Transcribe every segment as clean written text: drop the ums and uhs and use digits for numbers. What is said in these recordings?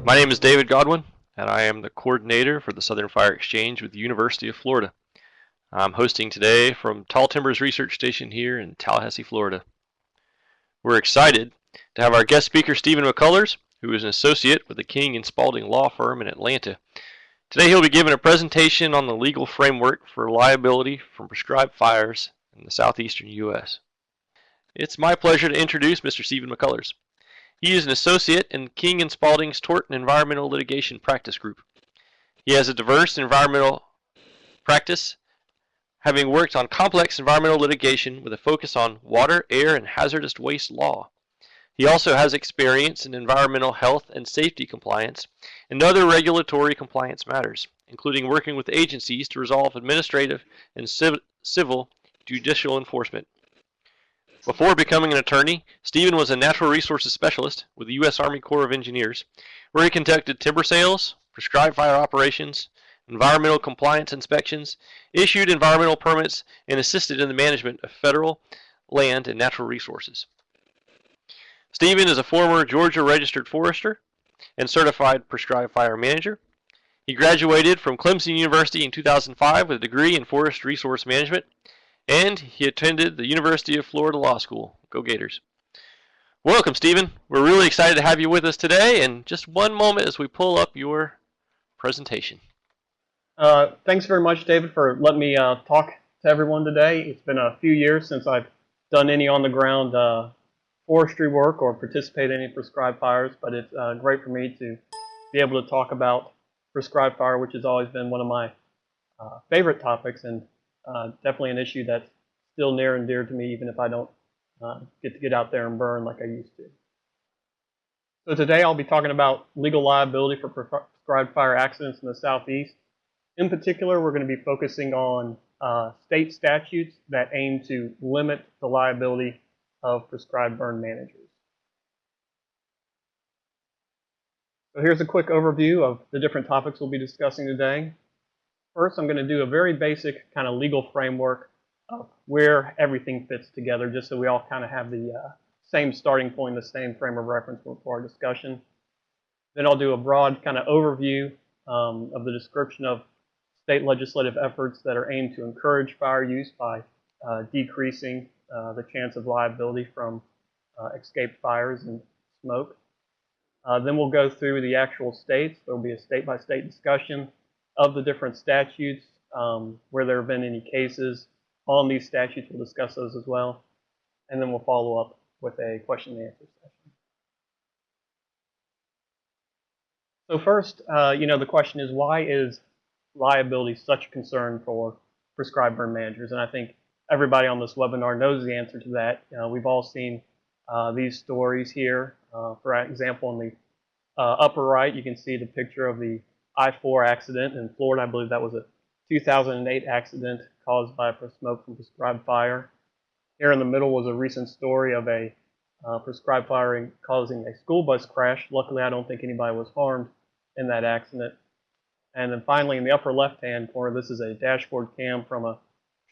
My name is David Godwin, and I am the coordinator for the Southern Fire Exchange with the University of Florida. I'm hosting today from Tall Timbers Research Station here in Tallahassee, Florida. We're excited to have our guest speaker, Stephen McCullers, who is an associate with the King and Spalding law firm in Atlanta. Today he'll be giving a presentation on the legal framework for liability from prescribed fires in the Southeastern U.S. It's my pleasure to introduce Mr. Stephen McCullers. He is an associate in King and Spalding's Tort and Environmental Litigation Practice Group. He has a diverse environmental practice, having worked on complex environmental litigation with a focus on water, air, and hazardous waste law. He also has experience in environmental health and safety compliance and other regulatory compliance matters, including working with agencies to resolve administrative and civil judicial enforcement. Before becoming an attorney, Stephen was a natural resources specialist with the U.S. Army Corps of Engineers, where he conducted timber sales, prescribed fire operations, environmental compliance inspections, issued environmental permits, and assisted in the management of federal land and natural resources. Stephen is a former Georgia registered forester and certified prescribed fire manager. He graduated from Clemson University in 2005 with a degree in forest resource management, and he attended the University of Florida Law School. Go Gators. Welcome, Stephen. We're really excited to have you with us today, and just one moment as we pull up your presentation. Thanks very much, David, for letting me talk to everyone today. It's been a few years since I've done any on-the-ground forestry work or participated in any prescribed fires, but it's great for me to be able to talk about prescribed fire, which has always been one of my favorite topics, and definitely an issue that's still near and dear to me, even if I don't get to get out there and burn like I used to. So today I'll be talking about legal liability for prescribed fire accidents in the Southeast. In particular, we're going to be focusing on state statutes that aim to limit the liability of prescribed burn managers. So here's a quick overview of the different topics we'll be discussing today. First, I'm going to do a very basic kind of legal framework of where everything fits together, just so we all kind of have the same starting point, the same frame of reference for our discussion. Then I'll do a broad kind of overview of the description of state legislative efforts that are aimed to encourage fire use by decreasing the chance of liability from escaped fires and smoke. Then we'll go through the actual states. There will be a state-by-state discussion of the different statutes, where there have been any cases on these statutes. We'll discuss those as well. And then we'll follow up with a question and answer session. So first, the question is, why is liability such a concern for prescribed burn managers? And I think everybody on this webinar knows the answer to that. We've all seen these stories here. For example, in the upper right, you can see the picture of the I-4 accident in Florida. I believe that was a 2008 accident caused by smoke from prescribed fire. Here in the middle was a recent story of a prescribed fire causing a school bus crash. Luckily, I don't think anybody was harmed in that accident. And then finally, in the upper left-hand corner, this is a dashboard cam from a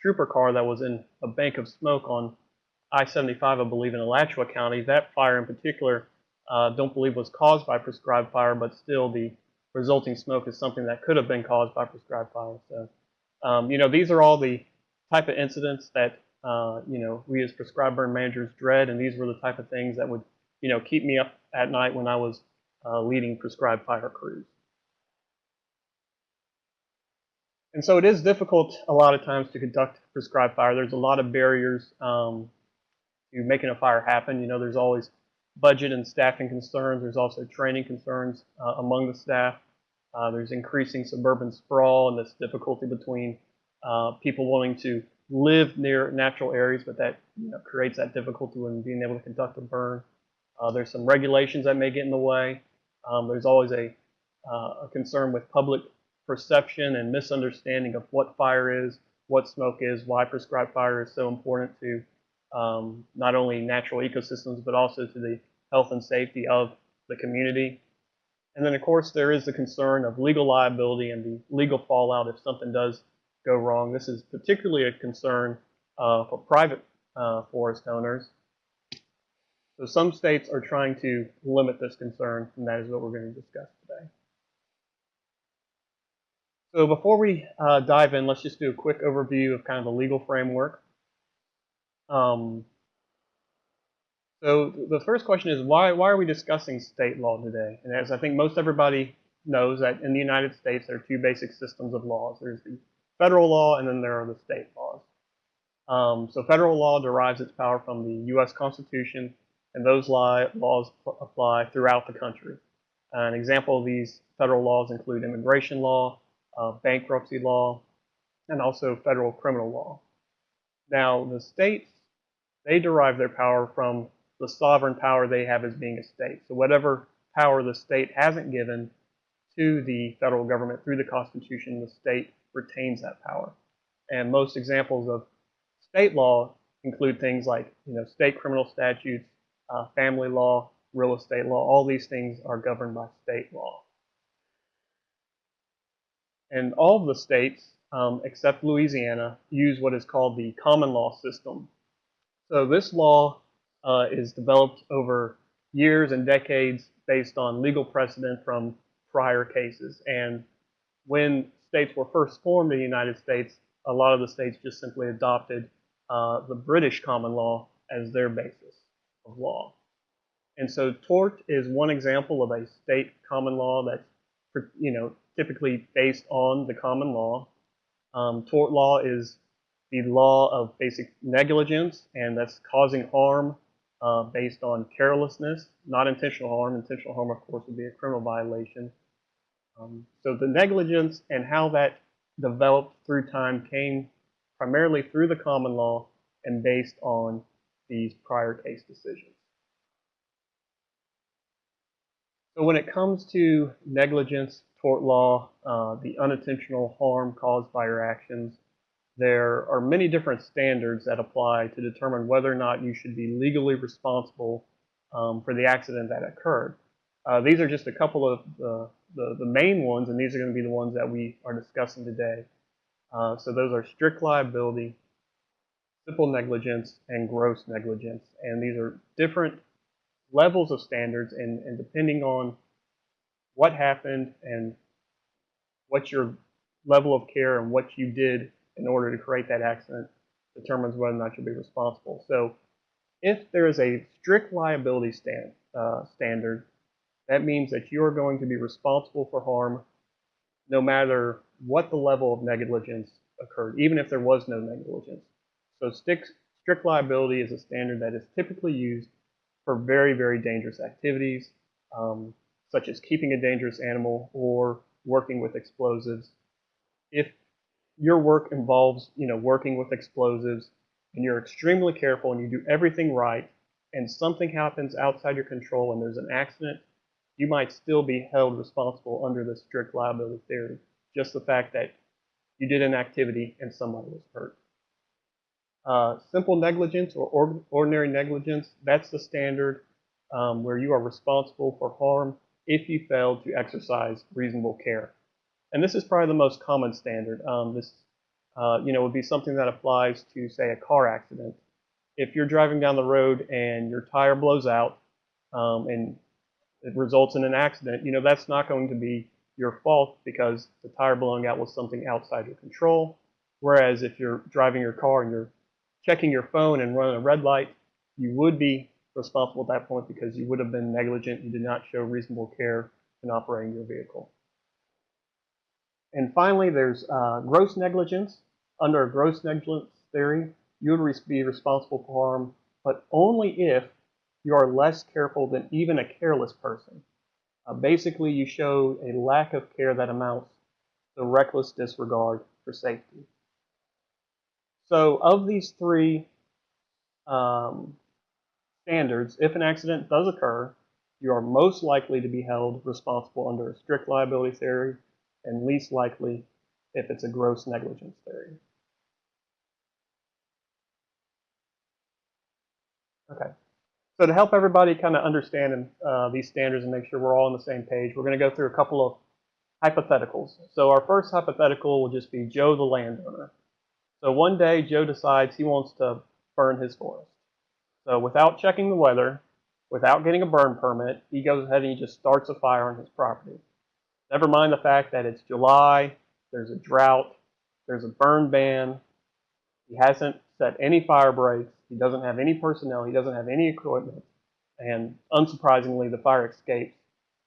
trooper car that was in a bank of smoke on I-75, I believe, in Alachua County. That fire in particular, don't believe was caused by prescribed fire, but still the resulting smoke is something that could have been caused by prescribed fire. So, these are all the type of incidents that, we as prescribed burn managers dread, and these were the type of things that would, keep me up at night when I was leading prescribed fire crews. And so it is difficult a lot of times to conduct prescribed fire. There's a lot of barriers to making a fire happen. There's always budget and staffing concerns. There's also training concerns among the staff. There's increasing suburban sprawl and this difficulty between people wanting to live near natural areas, but that creates that difficulty when being able to conduct a burn. There's some regulations that may get in the way. There's always a concern with public perception and misunderstanding of what fire is, what smoke is, why prescribed fire is so important to not only natural ecosystems, but also to the health and safety of the community. And then, of course, there is the concern of legal liability and the legal fallout if something does go wrong. This is particularly a concern for private forest owners. So some states are trying to limit this concern, and that is what we're going to discuss today. So before we dive in, let's just do a quick overview of kind of the legal framework. So the first question is, why are we discussing state law today? And as I think most everybody knows, that in the United States there are two basic systems of laws. There's the federal law, and then there are the state laws. So federal law derives its power from the U.S. Constitution, and those laws apply throughout the country. An example of these federal laws include immigration law, bankruptcy law, and also federal criminal law. Now, the states, they derive their power from the sovereign power they have as being a state. So whatever power the state hasn't given to the federal government through the Constitution, the state retains that power. And most examples of state law include things like, state criminal statutes, family law, real estate law. All these things are governed by state law. And all of the states, except Louisiana, use what is called the common law system. So this law is developed over years and decades based on legal precedent from prior cases. And when states were first formed in the United States, a lot of the states just simply adopted the British common law as their basis of law. And so tort is one example of a state common law that's typically based on the common law. Tort law is the law of basic negligence, and that's causing harm based on carelessness, not intentional harm. Intentional harm, of course, would be a criminal violation. So the negligence and how that developed through time came primarily through the common law and based on these prior case decisions. So when it comes to negligence, tort law, the unintentional harm caused by your actions, there are many different standards that apply to determine whether or not you should be legally responsible for the accident that occurred. These are just a couple of the main ones, and these are going to be the ones that we are discussing today. So those are strict liability, simple negligence, and gross negligence. And these are different levels of standards, and depending on what happened and what your level of care and what you did in order to create that accident determines whether or not you'll be responsible. So if there is a strict liability standard, that means that you are going to be responsible for harm no matter what the level of negligence occurred, even if there was no negligence. So strict liability is a standard that is typically used for very, very dangerous activities, such as keeping a dangerous animal or working with explosives. If your work involves, working with explosives, and you're extremely careful and you do everything right, and something happens outside your control and there's an accident, you might still be held responsible under the strict liability theory. Just the fact that you did an activity and somebody was hurt. Simple negligence or ordinary negligence, that's the standard where you are responsible for harm if you fail to exercise reasonable care. And this is probably the most common standard. This would be something that applies to, say, a car accident. If you're driving down the road and your tire blows out and it results in an accident, that's not going to be your fault because the tire blowing out was something outside your control. Whereas if you're driving your car and you're checking your phone and running a red light, you would be responsible at that point because you would have been negligent. You did not show reasonable care in operating your vehicle. And finally, there's gross negligence. Under a gross negligence theory, you would be responsible for harm, but only if you are less careful than even a careless person. Basically, you show a lack of care that amounts to reckless disregard for safety. So of these three standards, if an accident does occur, you are most likely to be held responsible under a strict liability theory and least likely if it's a gross negligence theory. Okay. So to help everybody kind of understand these standards and make sure we're all on the same page, we're going to go through a couple of hypotheticals. So our first hypothetical will just be Joe the landowner. So one day Joe decides he wants to burn his forest. So without checking the weather, without getting a burn permit, he goes ahead and he just starts a fire on his property. Never mind the fact that it's July, there's a drought, there's a burn ban. He hasn't set any fire breaks. He doesn't have any personnel. He doesn't have any equipment. And unsurprisingly, the fire escapes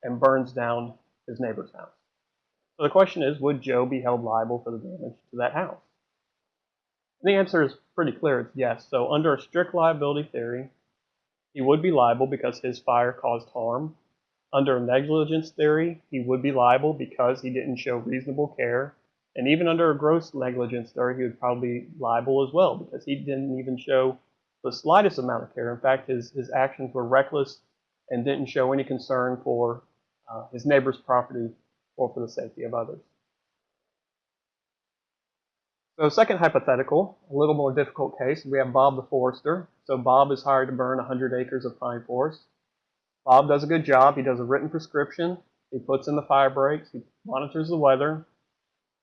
and burns down his neighbor's house. So the question is, would Joe be held liable for the damage to that house? And the answer is pretty clear. It's yes. So under a strict liability theory, he would be liable because his fire caused harm. Under a negligence theory, he would be liable because he didn't show reasonable care. And even under a gross negligence theory, he would probably be liable as well because he didn't even show the slightest amount of care. In fact, his actions were reckless and didn't show any concern for his neighbor's property or for the safety of others. So second hypothetical, a little more difficult case, we have Bob the forester. So Bob is hired to burn 100 acres of pine forest. Bob does a good job. He does a written prescription. He puts in the fire breaks. He monitors the weather.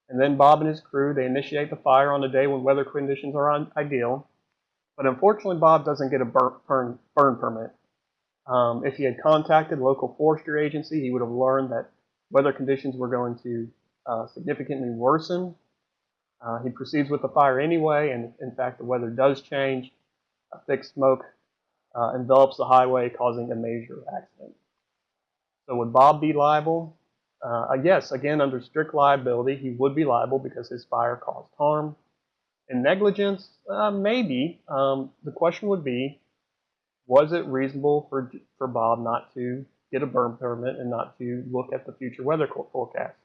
And then Bob and his crew, they initiate the fire on a day when weather conditions are ideal. But unfortunately, Bob doesn't get a burn permit. If he had contacted a local forestry agency, he would have learned that weather conditions were going to significantly worsen. He proceeds with the fire anyway, and in fact, the weather does change. A thick smoke envelops the highway, causing a major accident. So would Bob be liable? Yes, again, under strict liability, he would be liable because his fire caused harm. In negligence, maybe. The question would be, was it reasonable for Bob not to get a burn permit and not to look at the future weather forecast?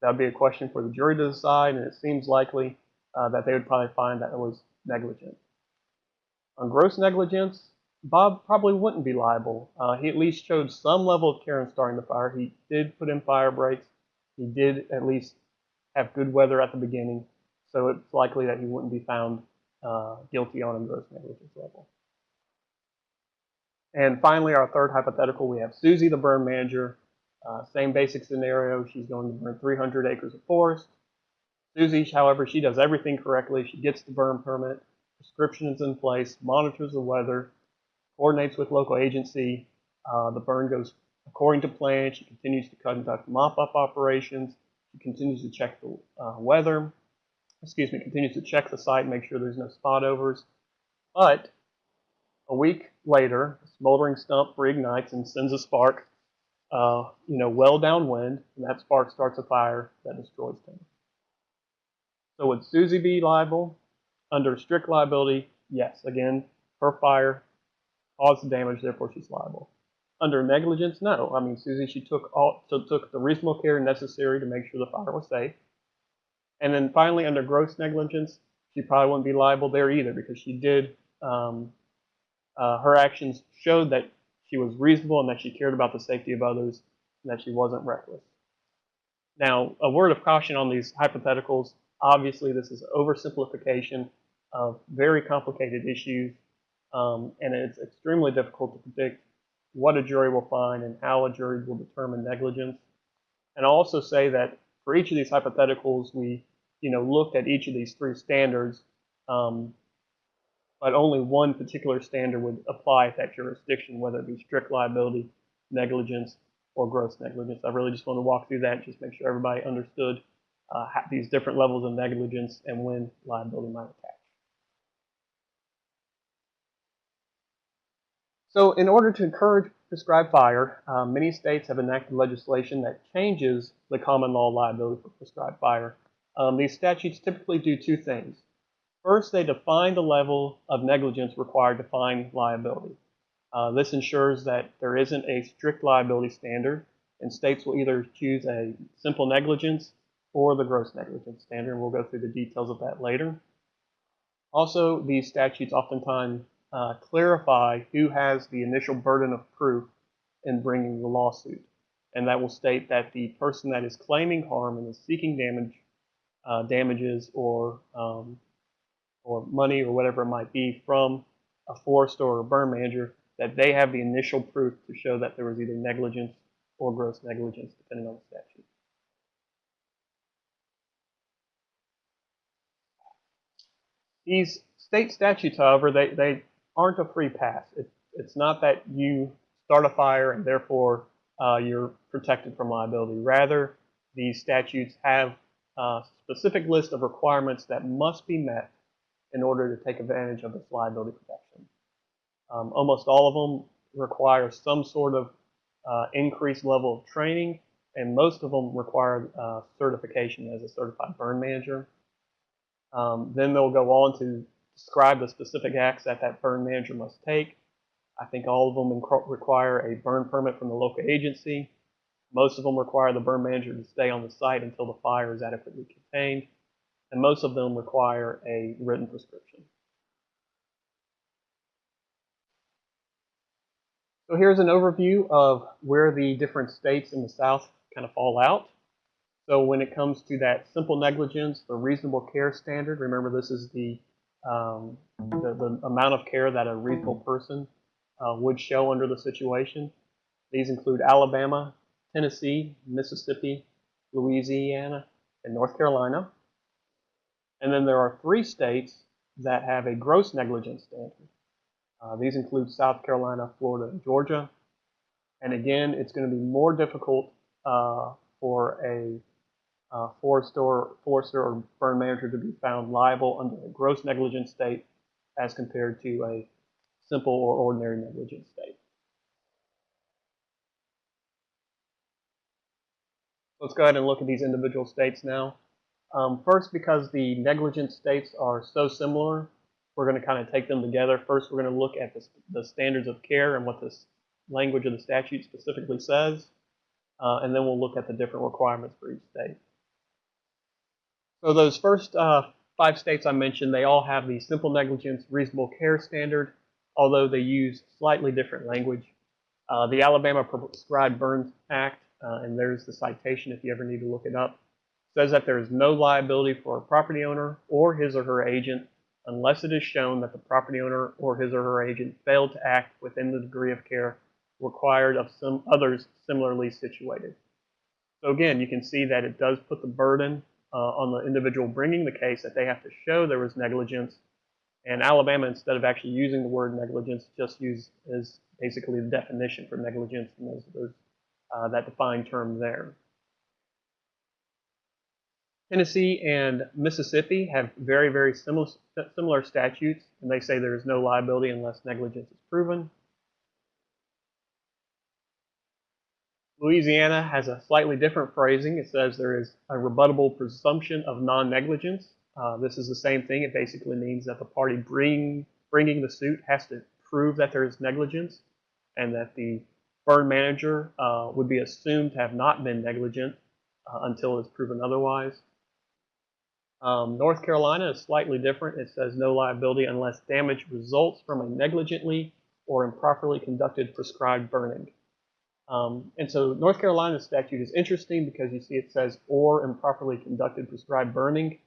That would be a question for the jury to decide, and it seems likely that they would probably find that it was negligent. On gross negligence, Bob probably wouldn't be liable. He at least showed some level of care in starting the fire. He did put in fire breaks. He did at least have good weather at the beginning, so it's likely that he wouldn't be found guilty on a gross negligence level. And finally, our third hypothetical, we have Susie, the burn manager. Same basic scenario. She's going to burn 300 acres of forest. Susie, however, she does everything correctly. She gets the burn permit, prescription is in place, monitors the weather, coordinates with local agency. The burn goes according to plan. She continues to conduct mop-up operations. She continues to check the weather. Continues to check the site, make sure there's no spot overs. But a week later, a smoldering stump reignites and sends a spark, well downwind, and that spark starts a fire that destroys things. So would Susie be liable? Under strict liability, yes. Again, her fire caused the damage, therefore she's liable. Under negligence, no. I mean, Susie, she took the reasonable care necessary to make sure the fire was safe. And then finally, under gross negligence, she probably wouldn't be liable there either because she did, her actions showed that she was reasonable and that she cared about the safety of others and that she wasn't reckless. Now, a word of caution on these hypotheticals. Obviously, this is oversimplification of very complicated issues, and it's extremely difficult to predict what a jury will find and how a jury will determine negligence. And I'll also say that for each of these hypotheticals, we looked at each of these three standards, but only one particular standard would apply at that jurisdiction, whether it be strict liability, negligence, or gross negligence. I really just want to walk through that and just make sure everybody understood these different levels of negligence and when liability might attach. So in order to encourage prescribed fire, many states have enacted legislation that changes the common law liability for prescribed fire. These statutes typically do two things. First, they define the level of negligence required to find liability. This ensures that there isn't a strict liability standard, and states will either choose a simple negligence or the gross negligence standard, and we'll go through the details of that later. Also, these statutes oftentimes clarify who has the initial burden of proof in bringing the lawsuit, and that will state that the person that is claiming harm and is seeking damages or money or whatever it might be from a forester or a burn manager, that they have the initial proof to show that there was either negligence or gross negligence, depending on the statute. These state statutes, however, they aren't a free pass. It's not that you start a fire and therefore you're protected from liability. Rather, these statutes have a specific list of requirements that must be met in order to take advantage of this liability protection. Almost all of them require some sort of increased level of training, and most of them require certification as a certified burn manager. Then they'll go on to describe the specific acts that that burn manager must take. I think all of them require a burn permit from the local agency. Most of them require the burn manager to stay on the site until the fire is adequately contained. And most of them require a written prescription. So here's an overview of where the different states in the South kind of fall out. So when it comes to that simple negligence, the reasonable care standard, remember this is the amount of care that a reasonable person would show under the situation. These include Alabama, Tennessee, Mississippi, Louisiana, and North Carolina. And then there are 3 states that have a gross negligence standard. These include South Carolina, Florida, and Georgia. And again, it's going to be more difficult for a forester or burn manager to be found liable under a gross negligence state as compared to a simple or ordinary negligence state. Let's go ahead and look at these individual states now. First, because the negligence states are so similar, we're going to kind of take them together. First, we're going to look at the standards of care and what this language of the statute specifically says. And then we'll look at the different requirements for each state. So those first 5 states I mentioned, they all have the simple negligence reasonable care standard, although they use slightly different language. The Alabama Prescribed Burn Act, and there's the citation if you ever need to look it up, says that there is no liability for a property owner or his or her agent unless it is shown that the property owner or his or her agent failed to act within the degree of care required of some others similarly situated. So again, you can see that it does put the burden on the individual bringing the case that they have to show there was negligence. And Alabama, instead of actually using the word negligence, just used as basically the definition for negligence, and there's that defined term there. Tennessee and Mississippi have very, very similar statutes, and they say there is no liability unless negligence is proven. Louisiana has a slightly different phrasing. It says there is a rebuttable presumption of non-negligence. This is the same thing. It basically means that the party bringing the suit has to prove that there is negligence and that the burn manager would be assumed to have not been negligent until it's proven otherwise. North Carolina is slightly different. It says no liability unless damage results from a negligently or improperly conducted prescribed burning. And so North Carolina's statute is interesting because you see it says or improperly conducted prescribed burning.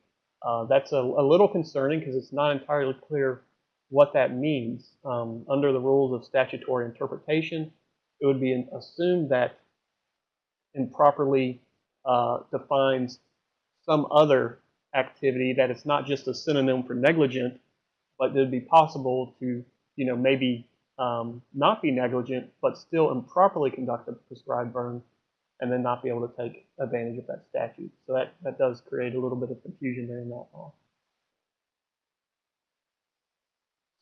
That's a little concerning because it's not entirely clear what that means. Under the rules of statutory interpretation, it would be assumed that improperly defines some other activity, that it's not just a synonym for negligent, but it would be possible to, maybe not be negligent, but still improperly conduct a prescribed burn and then not be able to take advantage of that statute. So that does create a little bit of confusion there in that law.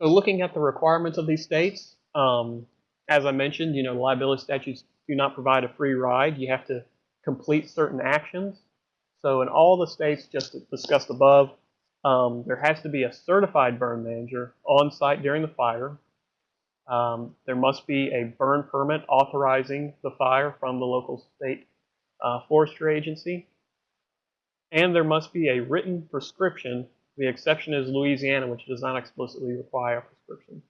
So looking at the requirements of these states, as I mentioned, liability statutes do not provide a free ride. You have to complete certain actions. So in all the states just discussed above, there has to be a certified burn manager on site during the fire. There must be a burn permit authorizing the fire from the local state forestry agency. And there must be a written prescription. The exception is Louisiana, which does not explicitly require a prescription.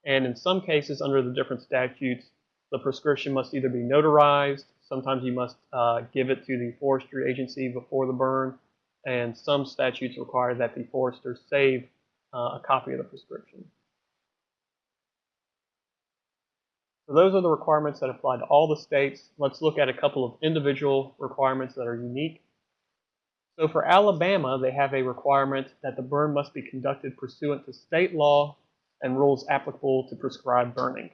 And in some cases, under the different statutes, the prescription must either be notarized. Sometimes you must give it to the forestry agency before the burn. And some statutes require that the forester save a copy of the prescription. So those are the requirements that apply to all the states. Let's look at a couple of individual requirements that are unique. So for Alabama, they have a requirement that the burn must be conducted pursuant to state law and rules applicable to prescribed burning.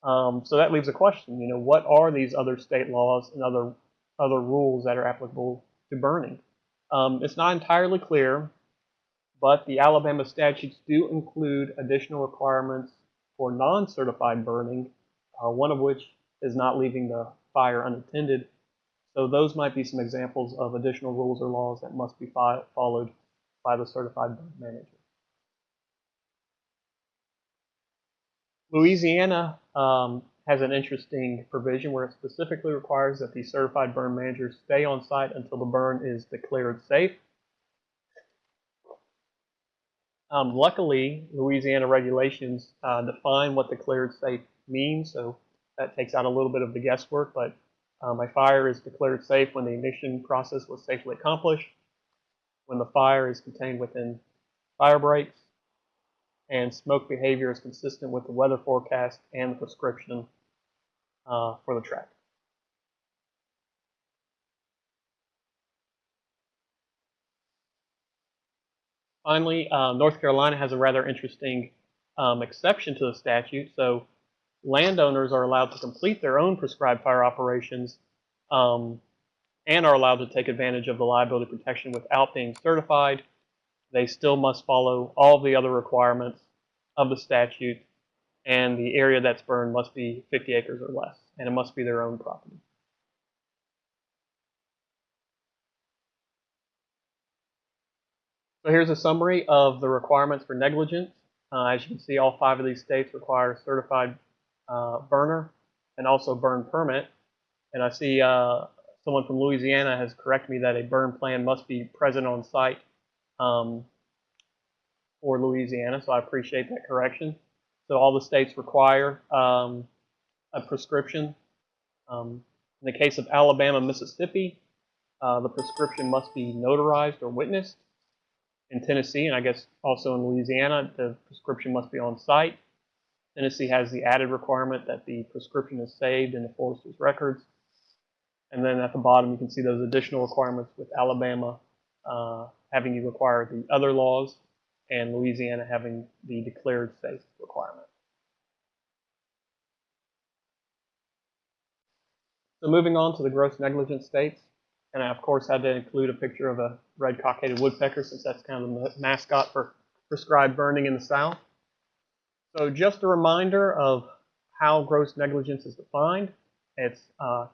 So that leaves a question, what are these other state laws and other rules that are applicable to burning? It's not entirely clear, but the Alabama statutes do include additional requirements for non-certified burning, one of which is not leaving the fire unattended. So those might be some examples of additional rules or laws that must be followed by the certified burn manager. Louisiana has an interesting provision where it specifically requires that the certified burn manager stay on site until the burn is declared safe. Luckily, Louisiana regulations define what declared safe means, so that takes out a little bit of the guesswork, but a fire is declared safe when the ignition process was safely accomplished, when the fire is contained within fire breaks, and smoke behavior is consistent with the weather forecast and the prescription for the track. Finally, North Carolina has a rather interesting exception to the statute. So landowners are allowed to complete their own prescribed fire operations and are allowed to take advantage of the liability protection without being certified. They still must follow all the other requirements of the statute, and the area that's burned must be 50 acres or less, and it must be their own property. So here's a summary of the requirements for negligence. As you can see, all 5 of these states require a certified burner and also burn permit. And I see someone from Louisiana has corrected me that a burn plan must be present on site for Louisiana, so I appreciate that correction. So all the states require a prescription. In the case of Alabama, Mississippi, the prescription must be notarized or witnessed. In Tennessee, and I guess also in Louisiana, the prescription must be on site. Tennessee has the added requirement that the prescription is saved in the forester's records. And then at the bottom, you can see those additional requirements with Alabama having you require the other laws and Louisiana having the declared safe requirement. So moving on to the gross negligence states. And I, of course, had to include a picture of a red cockaded woodpecker since that's kind of the mascot for prescribed burning in the South. So just a reminder of how gross negligence is defined. It's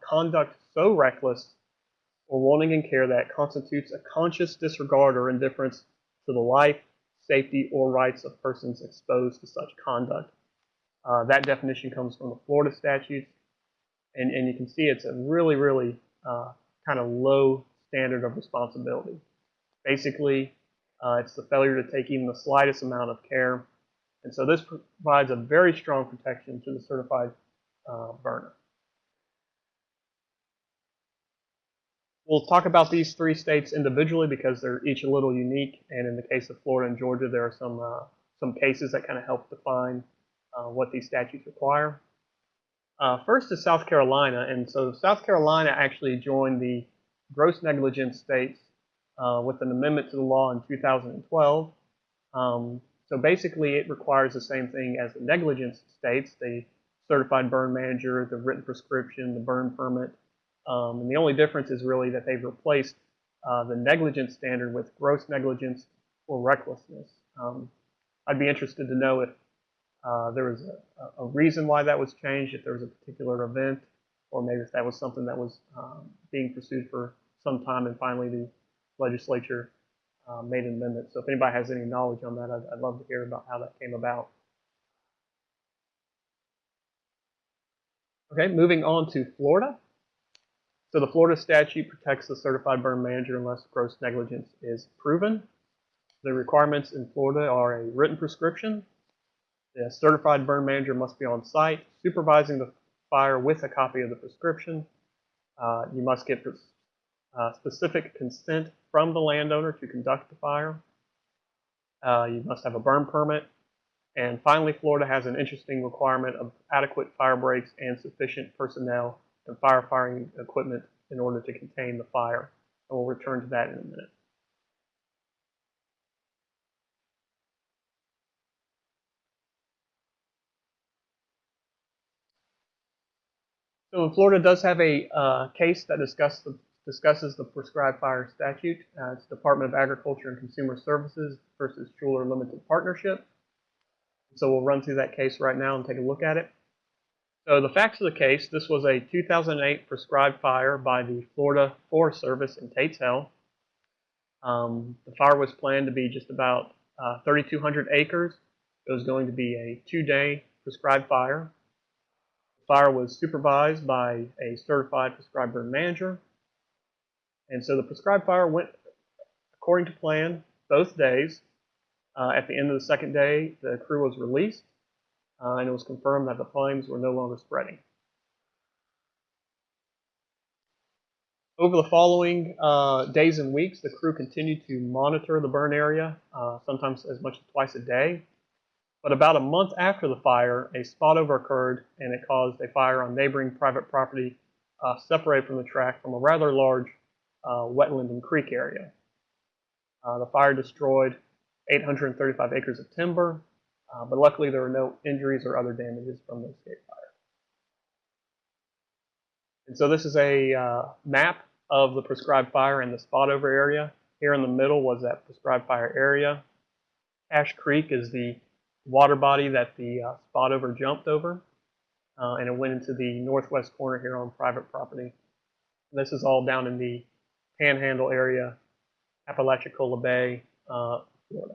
conduct so reckless or wanting in care that constitutes a conscious disregard or indifference to the life, safety, or rights of persons exposed to such conduct. That definition comes from the Florida statutes. And you can see it's a really, really kind of low standard of responsibility. Basically, it's the failure to take even the slightest amount of care. And so this provides a very strong protection to the certified burner. We'll talk about these 3 states individually because they're each a little unique. And in the case of Florida and Georgia, there are some cases that kind of help define what these statutes require. First is South Carolina, and so South Carolina actually joined the gross negligence states with an amendment to the law in 2012. So basically it requires the same thing as the negligence states, the certified burn manager, the written prescription, the burn permit. And the only difference is really that they've replaced the negligence standard with gross negligence or recklessness. I'd be interested to know if there was a reason why that was changed, if there was a particular event, or maybe if that was something that was being pursued for some time and finally the legislature made an amendment. So if anybody has any knowledge on that, I'd love to hear about how that came about. Okay, moving on to Florida. So the Florida statute protects the certified burn manager unless gross negligence is proven. The requirements in Florida are a written prescription. The certified burn manager must be on site, supervising the fire with a copy of the prescription. You must get specific consent from the landowner to conduct the fire. You must have a burn permit. And finally, Florida has an interesting requirement of adequate fire breaks and sufficient personnel and firefighting equipment in order to contain the fire. And we'll return to that in a minute. So Florida does have a case that discusses the prescribed fire statute. It's Department of Agriculture and Consumer Services versus Schuler Limited Partnership. So we'll run through that case right now and take a look at it. So the facts of the case: this was a 2008 prescribed fire by the Florida Forest Service in Tate's Hell. The fire was planned to be just about 3,200 acres. It was going to be a 2-day prescribed fire. The fire was supervised by a certified prescribed burn manager. And so the prescribed fire went according to plan both days. At the end of the second day, the crew was released, and it was confirmed that the flames were no longer spreading. Over the following days and weeks, the crew continued to monitor the burn area, sometimes as much as twice a day. But about a month after the fire, a spotover occurred, and it caused a fire on neighboring private property separated from the track from a rather large wetland and creek area. The fire destroyed 835 acres of timber, but luckily there were no injuries or other damages from the escape fire. And so this is a map of the prescribed fire in the spotover area. Here in the middle was that prescribed fire area. Ash Creek is the water body that the spotover jumped over, and it went into the northwest corner here on private property. This is all down in the Panhandle area, Apalachicola Bay, Florida.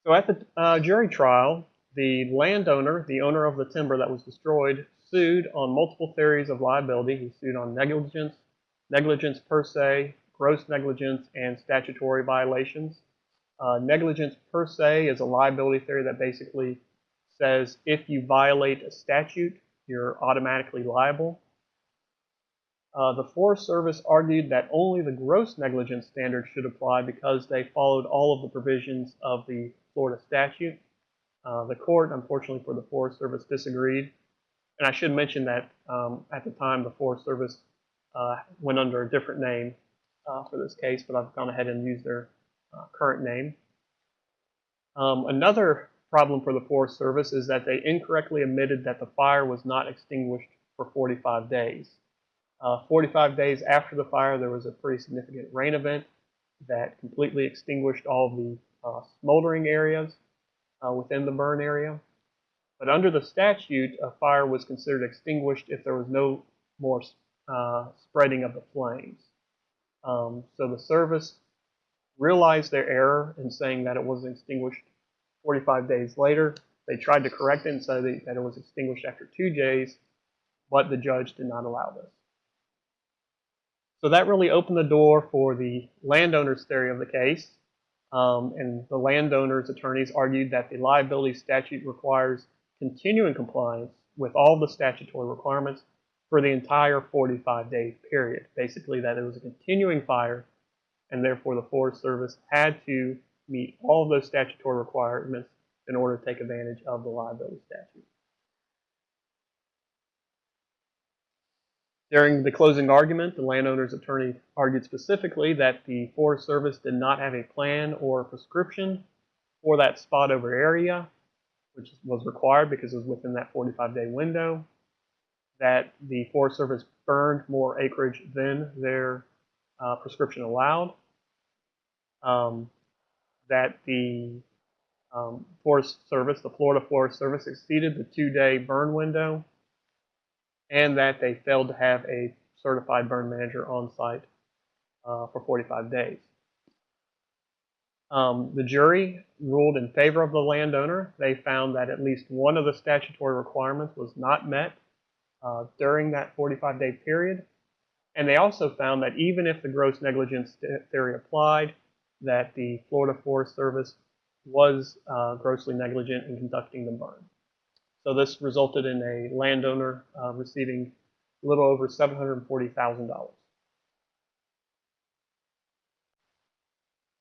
So at the jury trial, the landowner, the owner of the timber that was destroyed, sued on multiple theories of liability. He sued on negligence, negligence per se, gross negligence, and statutory violations. Negligence per se is a liability theory that basically says if you violate a statute, you're automatically liable. The Forest Service argued that only the gross negligence standard should apply because they followed all of the provisions of the Florida statute. The court, unfortunately for the Forest Service, disagreed. And I should mention that at the time the Forest Service went under a different name for this case, but I've gone ahead and used their current name. Another problem for the Forest Service is that they incorrectly admitted that the fire was not extinguished for 45 days. 45 days after the fire, there was a pretty significant rain event that completely extinguished all of the smoldering areas within the burn area. But under the statute, a fire was considered extinguished if there was no more spreading of the flames. So the service realized their error in saying that it was extinguished 45 days later. They tried to correct it and say that it was extinguished after 2 days, but the judge did not allow this. So that really opened the door for the landowner's theory of the case. And the landowner's attorneys argued that the liability statute requires continuing compliance with all the statutory requirements for the entire 45-day period. Basically, that it was a continuing fire, and therefore the Forest Service had to meet all of those statutory requirements in order to take advantage of the liability statute. During the closing argument, the landowner's attorney argued specifically that the Forest Service did not have a plan or a prescription for that spotover area, which was required because it was within that 45-day window, that the Forest Service burned more acreage than their prescription allowed, that the Forest Service, the Florida Forest Service, exceeded the 2-day burn window, and that they failed to have a certified burn manager on site for 45 days. The jury ruled in favor of the landowner. They found that at least one of the statutory requirements was not met during that 45-day period. And they also found that even if the gross negligence theory applied, that the Florida Forest Service was grossly negligent in conducting the burn. So this resulted in a landowner receiving a little over $740,000.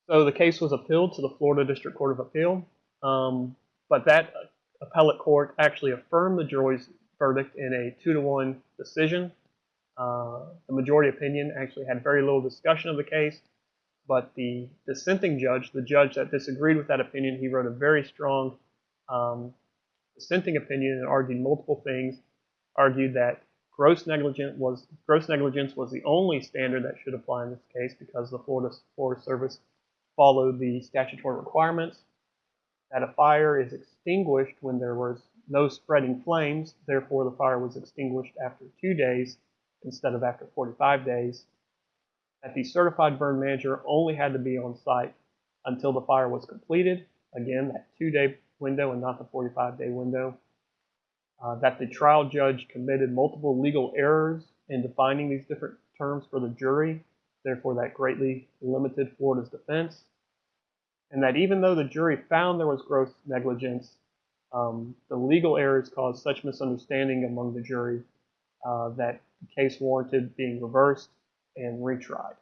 So the case was appealed to the Florida District Court of Appeal, but that appellate court actually affirmed the jury's verdict in a 2-to-1 decision. The majority opinion actually had very little discussion of the case, but the dissenting judge, the judge that disagreed with that opinion, he wrote a very strong dissenting opinion and argued multiple things, argued that gross negligence was the only standard that should apply in this case because the Florida Forest Service followed the statutory requirements, that a fire is extinguished when there was no spreading flames, therefore the fire was extinguished after 2 days instead of after 45 days, that the certified burn manager only had to be on site until the fire was completed, again, that 2-day window and not the 45-day window, that the trial judge committed multiple legal errors in defining these different terms for the jury, therefore that greatly limited Florida's defense, and that even though the jury found there was gross negligence, the legal errors caused such misunderstanding among the jury that the case warranted being reversed and retried.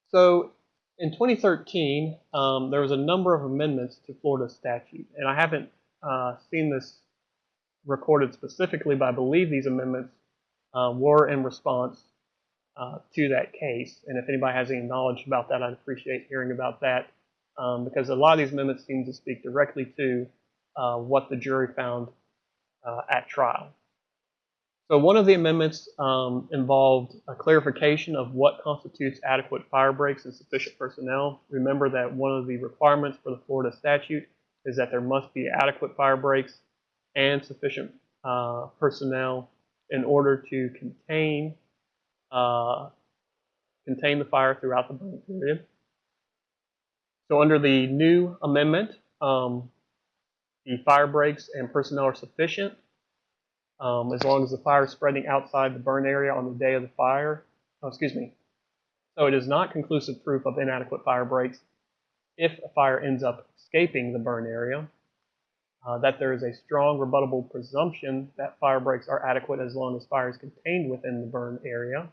So in 2013, there was a number of amendments to Florida statute, and I haven't seen this recorded specifically, but I believe these amendments were in response to that case. And if anybody has any knowledge about that, I'd appreciate hearing about that, because a lot of these amendments seem to speak directly to what the jury found at trial. So one of the amendments involved a clarification of what constitutes adequate fire breaks and sufficient personnel. Remember that one of the requirements for the Florida statute is that there must be adequate fire breaks and sufficient personnel in order to contain the fire throughout the burn period. So under the new amendment, the fire breaks and personnel are sufficient as long as the fire is spreading outside the burn area on the day of the fire. So it is not conclusive proof of inadequate fire breaks if a fire ends up escaping the burn area, that there is a strong rebuttable presumption that fire breaks are adequate as long as fire is contained within the burn area,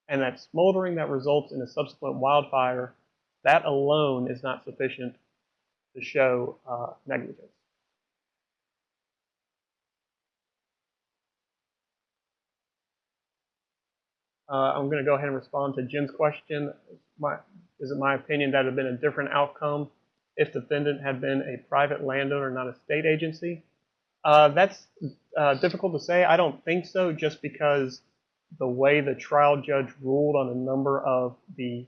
and that smoldering that results in a subsequent wildfire, that alone is not sufficient to show negligence. I'm going to go ahead and respond to Jim's question. Is it my opinion that it would have been a different outcome if the defendant had been a private landowner, not a state agency? That's difficult to say. I don't think so, just because the way the trial judge ruled on a number of the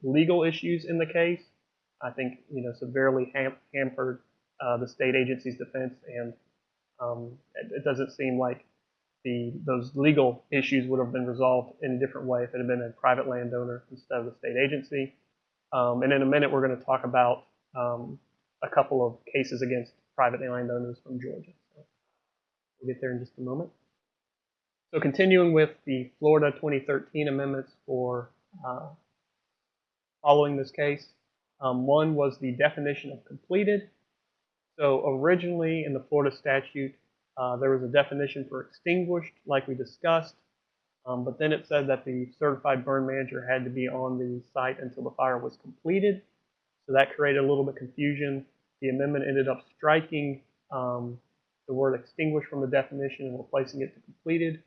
legal issues in the case, I think severely hampered the state agency's defense, and it doesn't seem like those legal issues would have been resolved in a different way if it had been a private landowner instead of the state agency. And in a minute, we're going to talk about a couple of cases against private landowners from Georgia. So we'll get there in just a moment. So continuing with the Florida 2013 amendments for following this case, one was the definition of completed. So originally in the Florida statute, there was a definition for extinguished, like we discussed, but then it said that the certified burn manager had to be on the site until the fire was completed. So that created a little bit of confusion. The amendment ended up striking the word extinguished from the definition and replacing it to completed,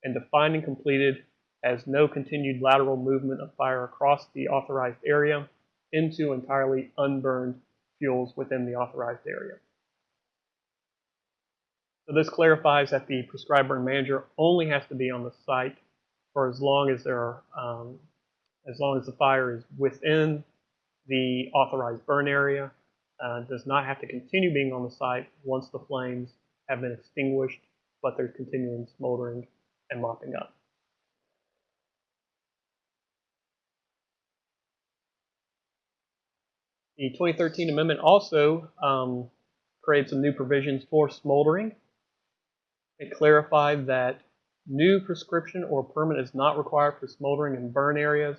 and defining completed as no continued lateral movement of fire across the authorized area into entirely unburned fuels within the authorized area. So this clarifies that the prescribed burn manager only has to be on the site for as long as the fire is within the authorized burn area. Does not have to continue being on the site once the flames have been extinguished, but there's continuing smoldering and mopping up. The 2013 amendment also created some new provisions for smoldering. It clarified that new prescription or permit is not required for smoldering in burn areas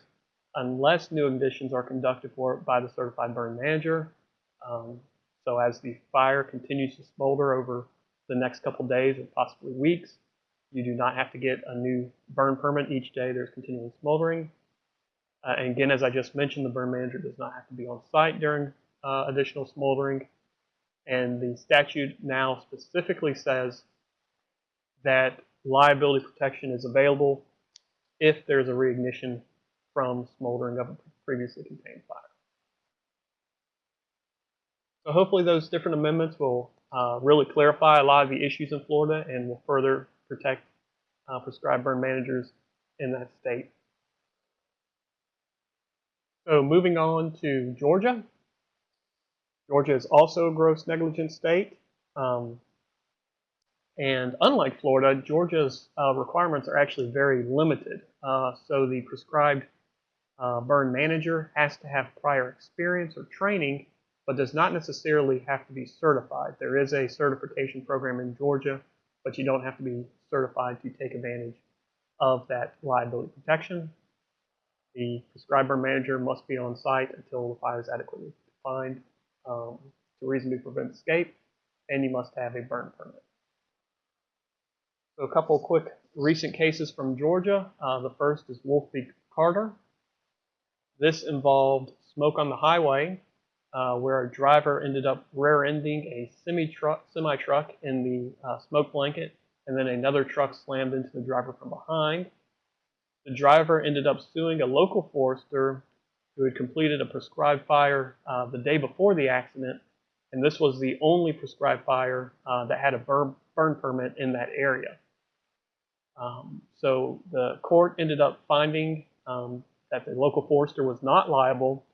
unless new ignitions are conducted for it by the certified burn manager. So as the fire continues to smolder over the next couple days or possibly weeks, you do not have to get a new burn permit each day there's continuing smoldering. And again, as I just mentioned, the burn manager does not have to be on site during additional smoldering. And the statute now specifically says that liability protection is available if there's a reignition from smoldering of a previously contained fire. So hopefully those different amendments will really clarify a lot of the issues in Florida and will further protect prescribed burn managers in that state. So moving on to Georgia. Georgia is also a gross negligence state. And unlike Florida, Georgia's requirements are actually very limited. So the prescribed burn manager has to have prior experience or training, but does not necessarily have to be certified. There is a certification program in Georgia, but you don't have to be certified to take advantage of that liability protection. The prescribed burn manager must be on site until the fire is adequately defined to reasonably prevent escape, and you must have a burn permit. So a couple quick recent cases from Georgia. The first is Wolf v. Carter. This involved smoke on the highway, where a driver ended up rear-ending a semi-truck in the smoke blanket, and then another truck slammed into the driver from behind. The driver ended up suing a local forester who had completed a prescribed fire the day before the accident, and this was the only prescribed fire that had a burn permit in that area. So the court ended up finding that the local forester was not liable.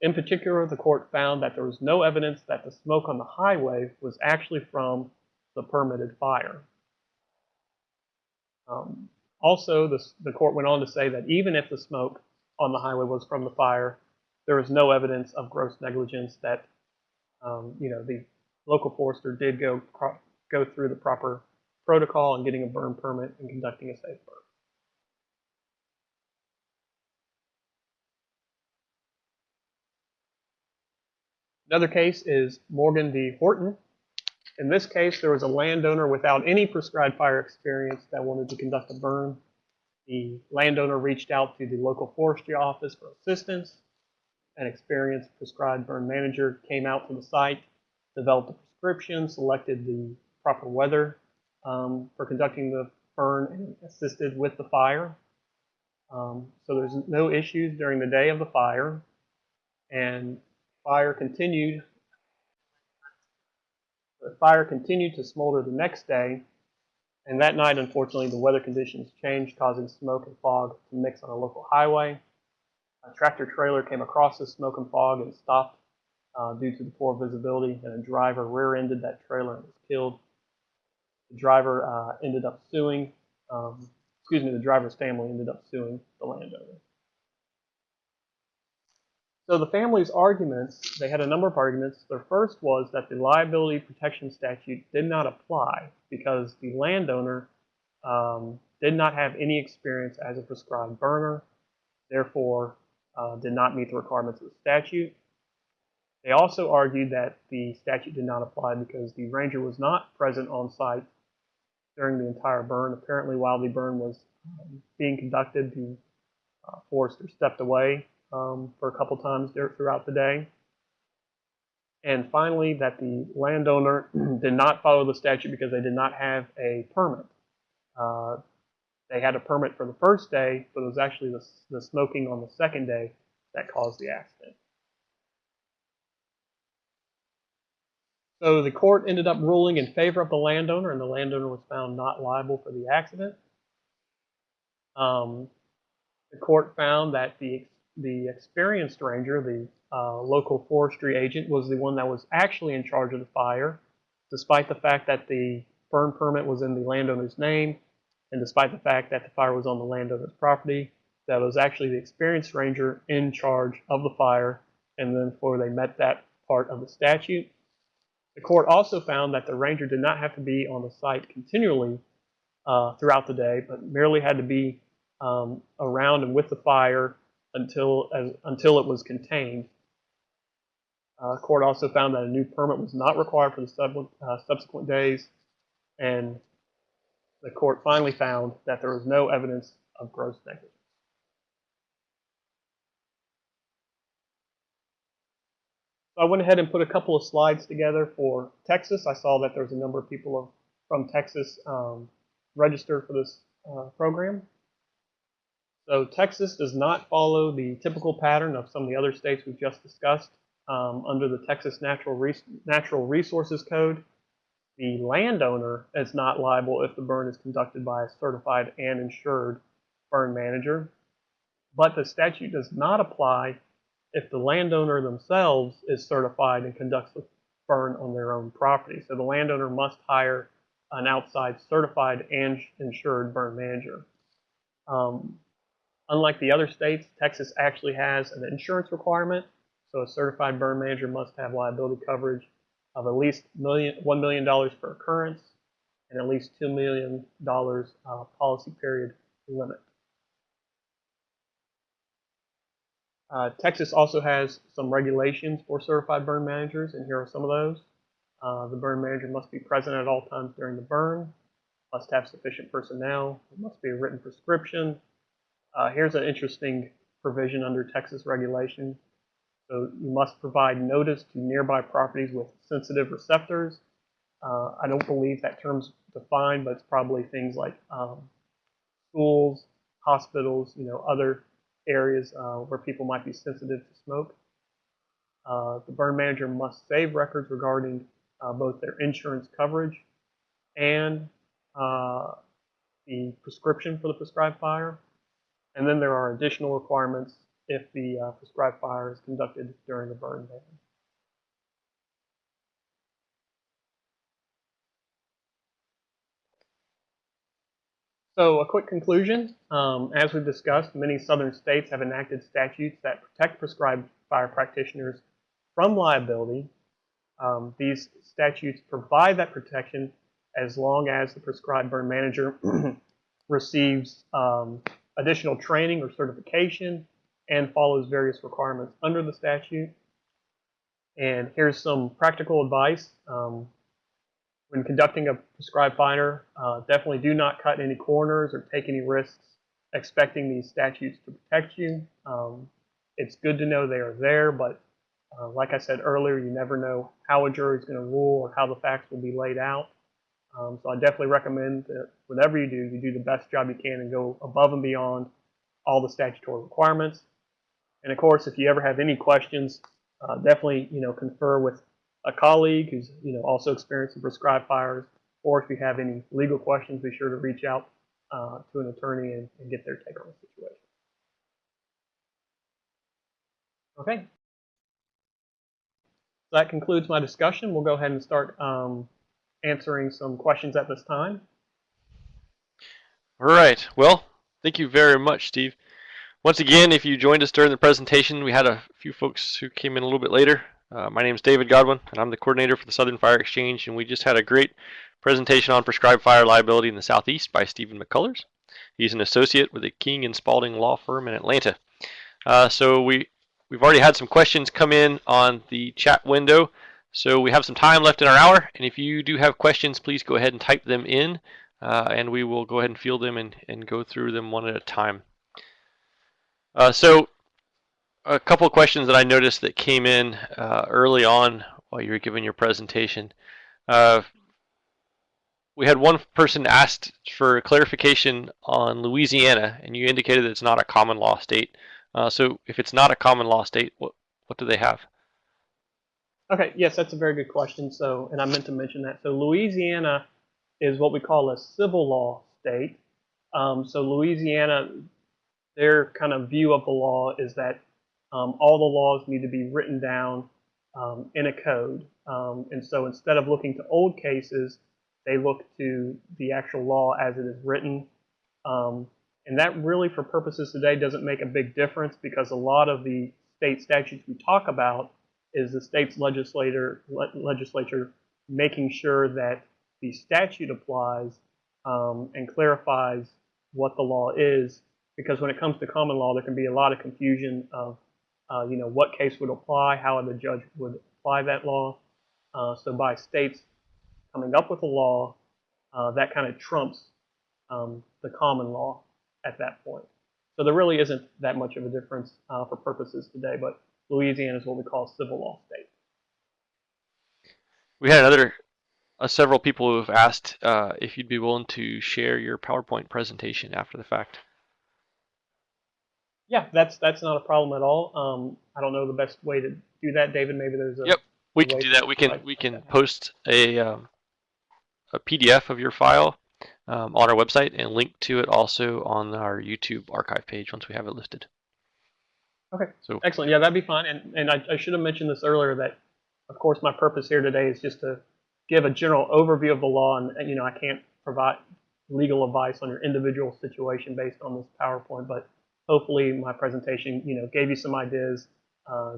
In particular, the court found that there was no evidence that the smoke on the highway was actually from the permitted fire. Also, the court went on to say that even if the smoke on the highway was from the fire, there was no evidence of gross negligence, that the local forester did go through the proper protocol in getting a burn permit and conducting a safe burn. Another case is Morgan v. Horton. In this case, there was a landowner without any prescribed fire experience that wanted to conduct a burn. The landowner reached out to the local forestry office for assistance. An experienced prescribed burn manager came out to the site, developed a prescription, selected the proper weather for conducting the burn, and assisted with the fire. So there's no issues during the day of the fire, and fire continued. The fire continued to smolder the next day, and that night, unfortunately, the weather conditions changed, causing smoke and fog to mix on a local highway. A tractor trailer came across the smoke and fog and stopped due to the poor visibility, and a driver rear-ended that trailer and was killed. The driver ended up suing, the driver's family ended up suing the landowner. So the family's arguments, they had a number of arguments. Their first was that the liability protection statute did not apply because the landowner did not have any experience as a prescribed burner, therefore did not meet the requirements of the statute. They also argued that the statute did not apply because the ranger was not present on site during the entire burn. Apparently, while the burn was being conducted, the forester stepped away for a couple times throughout the day. And finally, that the landowner did not follow the statute because they did not have a permit. They had a permit for the first day, but it was actually the smoking on the second day that caused the accident. So the court ended up ruling in favor of the landowner, and the landowner was found not liable for the accident. The court found that the experienced ranger, the local forestry agent, was the one that was actually in charge of the fire, despite the fact that the burn permit was in the landowner's name, and despite the fact that the fire was on the landowner's property. That was actually the experienced ranger in charge of the fire, and therefore they met that part of the statute. The court also found that the ranger did not have to be on the site continually throughout the day, but merely had to be around and with the fire until it was contained. The court also found that a new permit was not required for the subsequent days, and the court finally found that there was no evidence of gross negligence. So I went ahead and put a couple of slides together for Texas. I saw that there was a number of people from Texas registered for this program. So Texas does not follow the typical pattern of some of the other states we've just discussed. Under the Texas Natural Resources Code, the landowner is not liable if the burn is conducted by a certified and insured burn manager, but the statute does not apply if the landowner themselves is certified and conducts the burn on their own property. So the landowner must hire an outside certified and insured burn manager. Unlike the other states, Texas actually has an insurance requirement. So a certified burn manager must have liability coverage of at least $1 million per occurrence and at least $2 million policy period limit. Texas also has some regulations for certified burn managers, and here are some of those. The burn manager must be present at all times during the burn, must have sufficient personnel, there must be a written prescription. Here's an interesting provision under Texas regulation. So you must provide notice to nearby properties with sensitive receptors. I don't believe that term's defined, but it's probably things like schools, hospitals, other areas where people might be sensitive to smoke. The burn manager must save records regarding both their insurance coverage and the prescription for the prescribed fire. And then there are additional requirements if the prescribed fire is conducted during the burn ban. So a quick conclusion, as we've discussed, many southern states have enacted statutes that protect prescribed fire practitioners from liability. These statutes provide that protection as long as the prescribed burn manager receives additional training or certification and follows various requirements under the statute. And here's some practical advice. When conducting a prescribed fire, definitely do not cut any corners or take any risks expecting these statutes to protect you. It's good to know they are there, but like I said earlier, you never know how a jury is going to rule or how the facts will be laid out. So I definitely recommend that whatever you do the best job you can and go above and beyond all the statutory requirements. And of course, if you ever have any questions, definitely confer with a colleague who's also experienced in prescribed fires, or if you have any legal questions, be sure to reach out to an attorney and get their take on the situation. Okay, so that concludes my discussion. We'll go ahead and start answering some questions at this time. All right. Well, thank you very much, Steve. Once again, if you joined us during the presentation, we had a few folks who came in a little bit later. My name is David Godwin, and I'm the coordinator for the Southern Fire Exchange, and we just had a great presentation on prescribed fire liability in the Southeast by Stephen McCullers. He's an associate with the King and Spalding law firm in Atlanta. So we've already had some questions come in on the chat window, so we have some time left in our hour, and if you do have questions, please go ahead and type them in, and we will go ahead and field them and go through them one at a time. So a couple of questions that I noticed that came in early on while you were giving your presentation. We had one person asked for clarification on Louisiana, and you indicated that it's not a common law state. So if it's not a common law state, what do they have? Okay, yes, that's a very good question. So, and I meant to mention that. So Louisiana is what we call a civil law state. So Louisiana, their kind of view of the law is that all the laws need to be written down in a code. And so instead of looking to old cases, they look to the actual law as it is written. And that really, for purposes today, doesn't make a big difference because a lot of the state statutes we talk about is the state's legislature making sure that the statute applies and clarifies what the law is. Because when it comes to common law, there can be a lot of confusion of what case would apply, how the judge would apply that law. So by states coming up with a law, that kind of trumps the common law at that point. So there really isn't that much of a difference for purposes today, but Louisiana is what we call a civil law state. We had several people who have asked if you'd be willing to share your PowerPoint presentation after the fact. Yeah, that's not a problem at all. I don't know the best way to do that, David. Maybe there's Yep, a we can way do for us that. We to can like we make can that happen. post a PDF of your file on our website and link to it also on our YouTube archive page once we have it listed. Okay, So excellent. Yeah, that'd be fine. And I should have mentioned this earlier that, of course, my purpose here today is just to give a general overview of the law, and I can't provide legal advice on your individual situation based on this PowerPoint, but hopefully my presentation, gave you some ideas,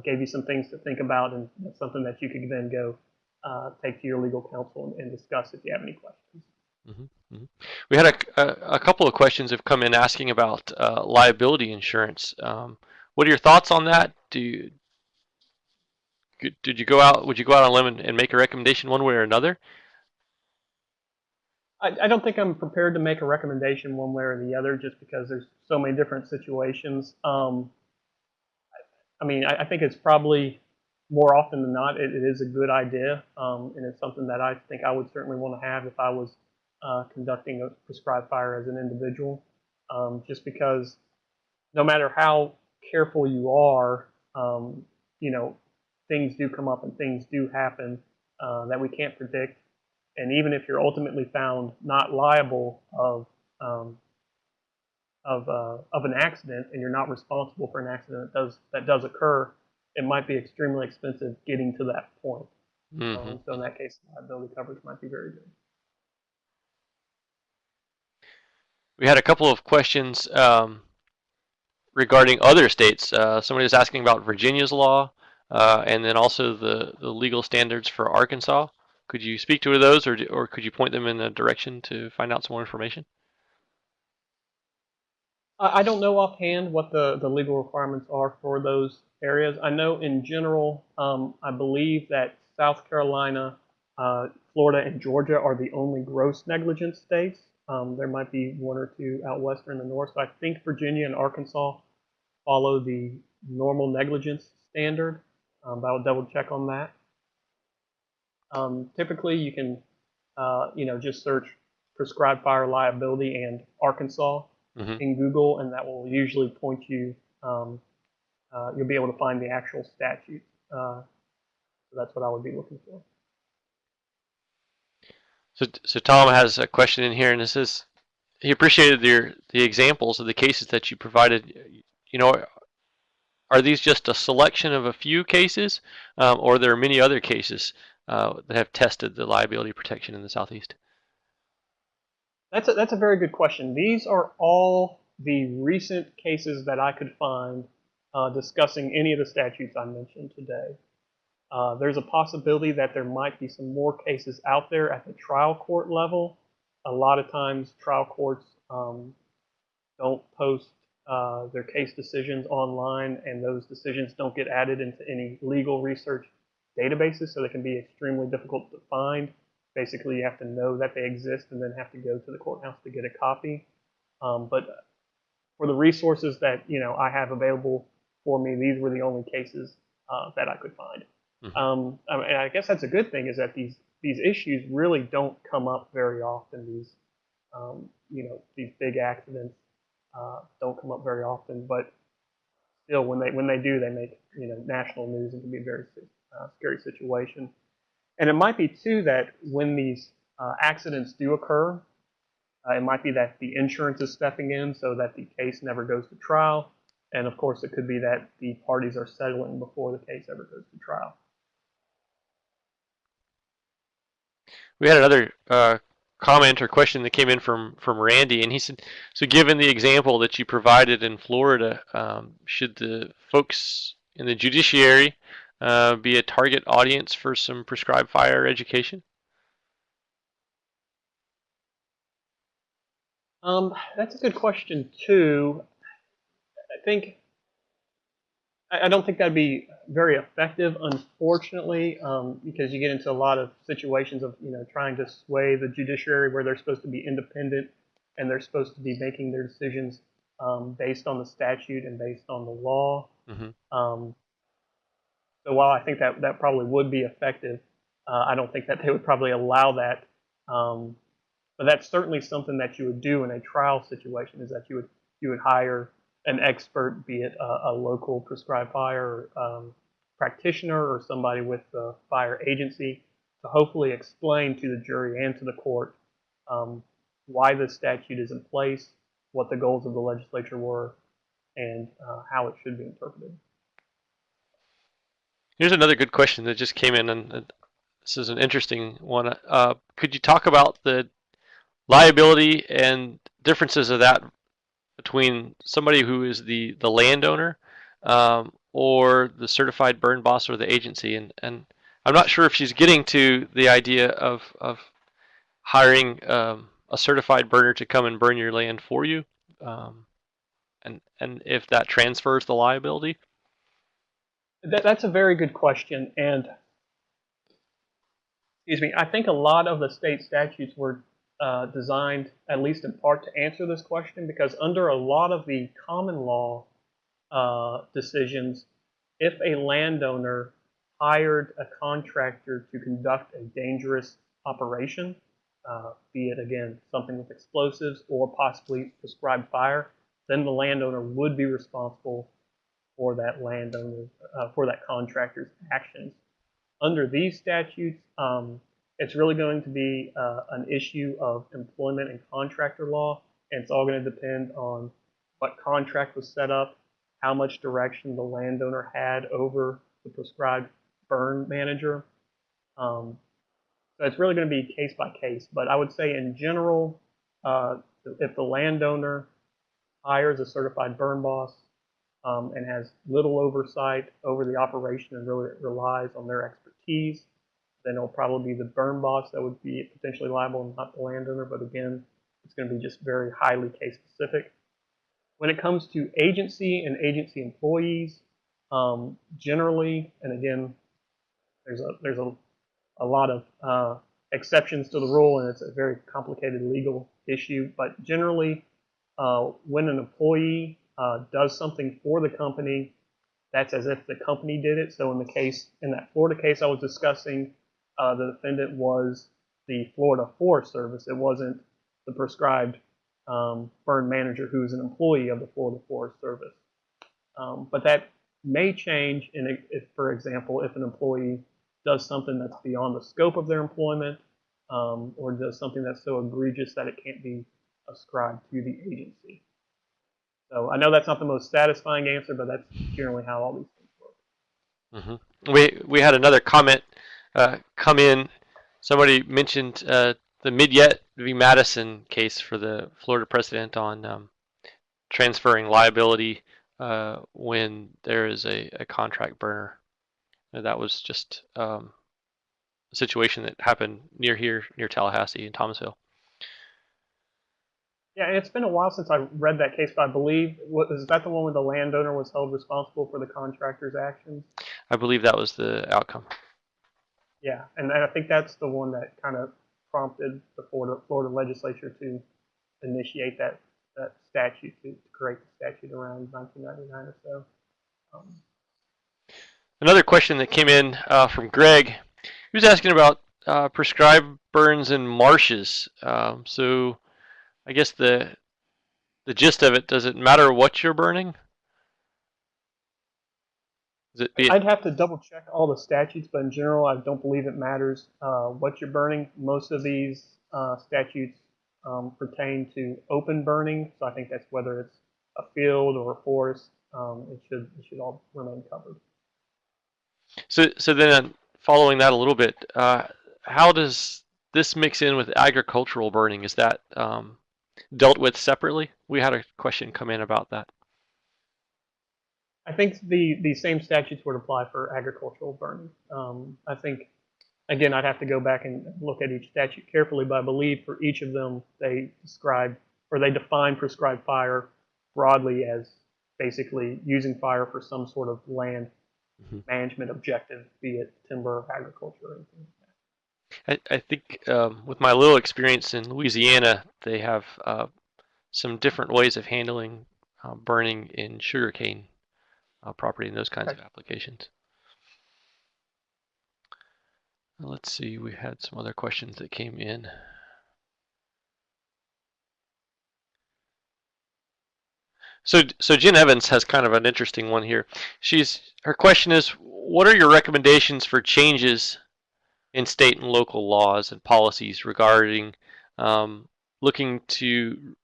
gave you some things to think about, and that's something that you could then go take to your legal counsel and discuss if you have any questions. mhm, mhm. We had a couple of questions have come in asking about liability insurance. What are your thoughts on that? Did you go out? Would you go out on a limb and make a recommendation one way or another? I don't think I'm prepared to make a recommendation one way or the other just because there's so many different situations. I think it's probably more often than not, it is a good idea, and it's something that I think I would certainly want to have if I was conducting a prescribed fire as an individual, just because no matter how careful you are, you know, things do come up and things do happen that we can't predict. And even if you're ultimately found not liable um, of an accident and you're not responsible for an accident that does occur, it might be extremely expensive getting to that point. Hmm. So in that case, liability coverage might be very good. We had a couple of questions regarding other states. Somebody was asking about Virginia's law and then also the legal standards for Arkansas. Could you speak to those, or could you point them in a direction to find out some more information? I don't know offhand what the legal requirements are for those areas. I know in general, I believe that South Carolina, Florida, and Georgia are the only gross negligence states. There might be one or two out west or in the north. So I think Virginia and Arkansas follow the normal negligence standard, but I'll double check on that. Typically, you can, just search prescribed fire liability and Arkansas Hmm. in Google, and that will usually point you. Um, you'll be able to find the actual statute. So that's what I would be looking for. So Tom has a question in here, and this is he appreciated the examples of the cases that you provided. You know, are these just a selection of a few cases, or there are many other cases that have tested the liability protection in the Southeast? That's a very good question. These are all the recent cases that I could find discussing any of the statutes I mentioned today. There's a possibility that there might be some more cases out there at the trial court level. A lot of times, trial courts don't post their case decisions online, and those decisions don't get added into any legal research databases, so they can be extremely difficult to find. Basically, you have to know that they exist and then have to go to the courthouse to get a copy. But for the resources that I have available for me, these were the only cases that I could find. Hmm. And I guess that's a good thing is that these issues really don't come up very often. These big accidents don't come up very often, but still, when they do, they make national news and can be a very scary situation. And it might be too that when these accidents do occur, it might be that the insurance is stepping in so that the case never goes to trial. And of course, it could be that the parties are settling before the case ever goes to trial. We had another comment or question that came in from Randy, and he said, "So, given the example that you provided in Florida, should the folks in the judiciary be a target audience for some prescribed fire education?" That's a good question too. I think I don't think that'd be very effective, unfortunately, because you get into a lot of situations of trying to sway the judiciary where they're supposed to be independent and they're supposed to be making their decisions based on the statute and based on the law. Hmm. Um, so while I think that probably would be effective, I don't think that they would probably allow that. Um, but that's certainly something that you would do in a trial situation is that you would hire an expert, be it a local prescribed fire practitioner or somebody with the fire agency, to hopefully explain to the jury and to the court um, why the statute is in place, what the goals of the legislature were, and how it should be interpreted. Here's another good question that just came in, and this is an interesting one. Could you talk about the liability and differences of that between somebody who is the landowner or the certified burn boss or the agency? And I'm not sure if she's getting to the idea of hiring a certified burner to come and burn your land for you, um, and if that transfers the liability. That's a very good question, and excuse me, I think a lot of the state statutes were designed, at least in part, to answer this question, because under a lot of the common law decisions, if a landowner hired a contractor to conduct a dangerous operation, be it again something with explosives or possibly prescribed fire, then the landowner would be responsible for that landowner for that contractor's actions. Under these statutes, it's really going to be an issue of employment and contractor law, and it's all going to depend on what contract was set up, how much direction the landowner had over the prescribed burn manager. So it's really going to be case by case, but I would say in general, if the landowner hires a certified burn boss and has little oversight over the operation and really relies on their expertise, then it'll probably be the burn boss that would be potentially liable and not the landowner. But again, it's going to be just very highly case specific. When it comes to agency and agency employees, generally, and again, there's a lot of exceptions to the rule, and it's a very complicated legal issue. But generally, when an employee does something for the company, that's as if the company did it. So in that Florida case I was discussing, the defendant was the Florida Forest Service. It wasn't the prescribed burn manager who's an employee of the Florida Forest Service. But that may change if, for example, if an employee does something that's beyond the scope of their employment, or does something that's so egregious that it can't be ascribed to the agency. So I know that's not the most satisfying answer, but that's generally how all these things work. We had another comment come in. Somebody mentioned the Midyet v. Madison case for the Florida precedent on transferring liability when there is a contract burner. That was just a situation that happened near Tallahassee in Thomasville. Yeah, and it's been a while since I read that case, but I believe, is that the one where the landowner was held responsible for the contractor's actions? I believe that was the outcome. Yeah, and I think that's the one that kind of prompted the Florida legislature to initiate that statute, to create the statute around 1999 or so. Another question that came in from Greg. He was asking about prescribed burns in marshes. So I guess the gist of it, does it matter what you're burning? I'd have to double check all the statutes, but in general, I don't believe it matters what you're burning. Most of these statutes pertain to open burning, so I think that's whether it's a field or a forest, it should all remain covered. So then, following that a little bit, how does this mix in with agricultural burning? Is that dealt with separately? We had a question come in about that. I think the same statutes would apply for agricultural burning. I think, again, I'd have to go back and look at each statute carefully, but I believe for each of them they define prescribed fire broadly as basically using fire for some sort of land management objective, be it timber or agriculture or anything like that. I think with my little experience in Louisiana, they have some different ways of handling burning in sugarcane property and those kinds of applications. Let's see, we had some other questions that came in. So Jen Evans has kind of an interesting one here. Her question is, what are your recommendations for changes in state and local laws and policies regarding um, looking to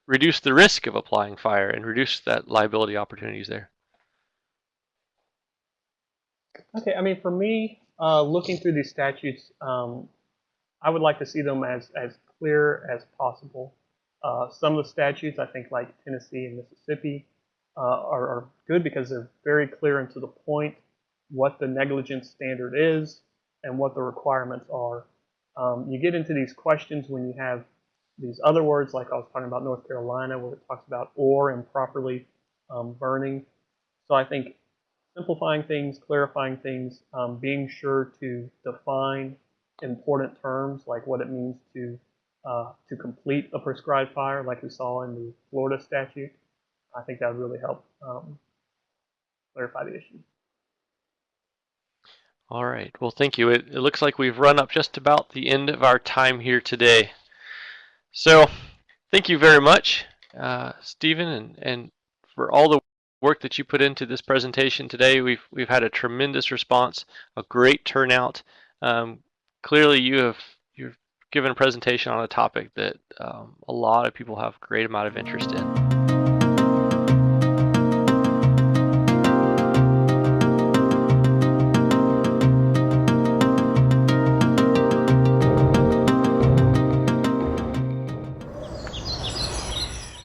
reduce the risk of applying fire and reduce that liability opportunities there? Okay, I mean, for me, looking through these statutes, I would like to see them as clear as possible. Some of the statutes, I think, like Tennessee and Mississippi, are good because they're very clear and to the point what the negligence standard is and what the requirements are. You get into these questions when you have these other words, like I was talking about North Carolina, where it talks about or improperly burning. So I think simplifying things, clarifying things, being sure to define important terms like what it means to complete a prescribed fire, like we saw in the Florida statute. I think that would really help clarify the issue. All right. Well, thank you. It looks like we've run up just about the end of our time here today. So thank you very much, Stephen, and for all the work that you put into this presentation today. We've had a tremendous response, a great turnout. Clearly, you've given a presentation on a topic that a lot of people have a great amount of interest in.